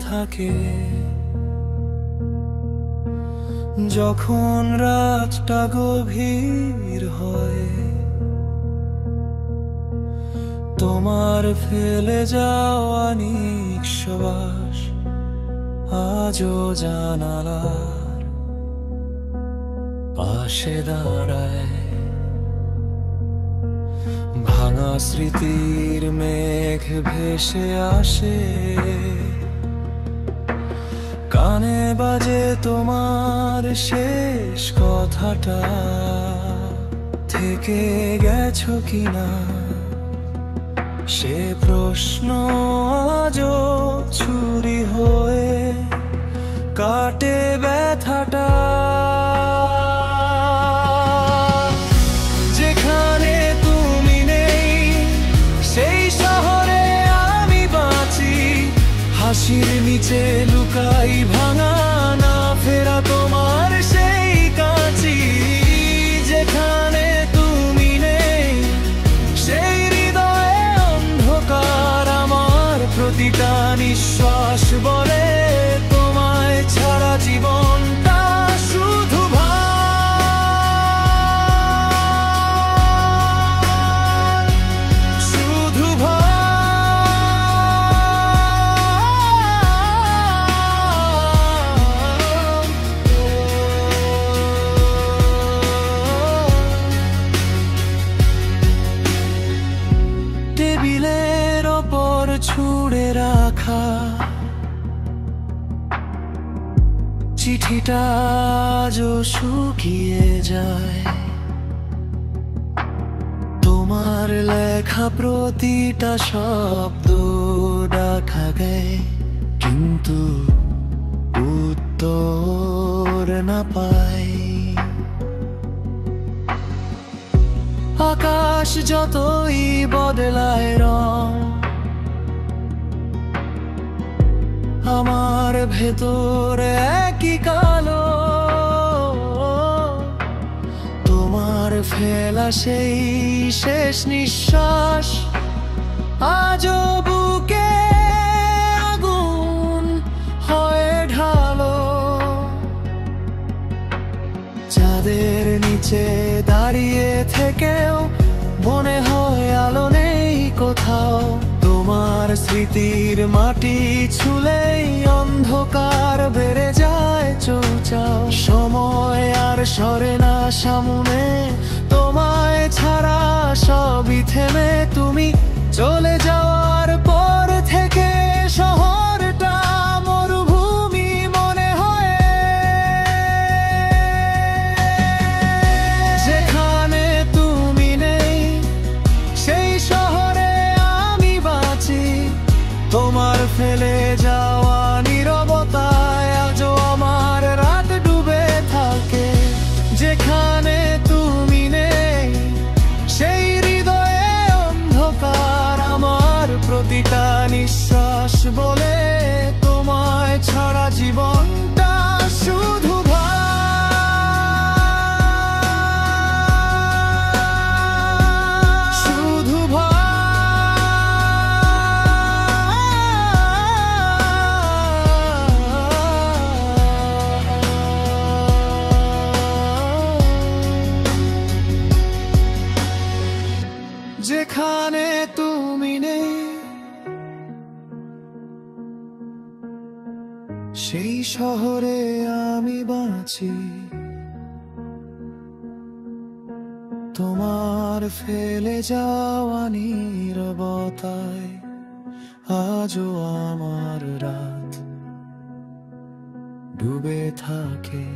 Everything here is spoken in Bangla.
থাকে। যখন রাতটা গভীর হয়, তোমার ফেলে যাওয়া নিঃশ্বাস আজও জানালার পাশে দাঁড়ায়। ভাঙা স্মৃতির মেঘ ভেসে আসে, কানে বাজে তোমার শেষ কথাটা। থেকে গেছো কিনা সে প্রশ্ন আজও ছুরি হয়ে কাটে ব্যথাটা। যেখানে তুমি নেই সেই শহরে আমি বাঁচি, হাসির নিচে লুকাই ভাঙা না ফেরা তোমার সেই কাঁচি। যেখানে তুমি নেই সেই হৃদয়ে অন্ধকার, আমার প্রতিটা নিঃশ্বাস বলে তোমায় ছাড়া জীবনটা শুধু ভার, শুধু ভার। টেবিলের ওপর ছুঁড়ে রাখা চিঠিটা আজও শুকিয়ে যায়। তোমার লেখা প্রতিটা শব্দ ডাকা গায়, কিন্তু উত্তর না পাই। আকাশ যতই বদলায় রং, আমার ভেতরে একই কালো। তোমার ফেলা সেই শেষ নিঃশ্বাস আজও বুকে আগুন হয়ে ঢালো। চাঁদের নিচে দাঁড়িয়ে থেকেও মনে হয় আলো নেই কোথাও। তোমার স্মৃতির মাটি ছুলেই অন্ধকার বেড়ে যায় চৌচাও। সময় আর সরে না সামনে, তোমায় ছাড়া সবই থেমে। তুমি চলে যাওয়ার পর থেকে শহরটা মরুভূমি মনে হয়। যেখানে তুমি নেই সেই শহরে আমি বাঁচি, তোমার ফেলে যাওয়া নীরবতায় আজও আমার রাত ডুবে থাকে। যেখানে তুমি নেই সেই হৃদয়ে অন্ধকার, আমার প্রতিটা নিঃশ্বাস বলে তোমায় ছাড়া জীবনটা শুধু ভার, শুধু ভার। যেখানে তুমি নেই সেই শহরে আমি বাঁচি, তোমার ফেলে যাওয়া নীরবতায় আজও আমার রাত ডুবে থাকে।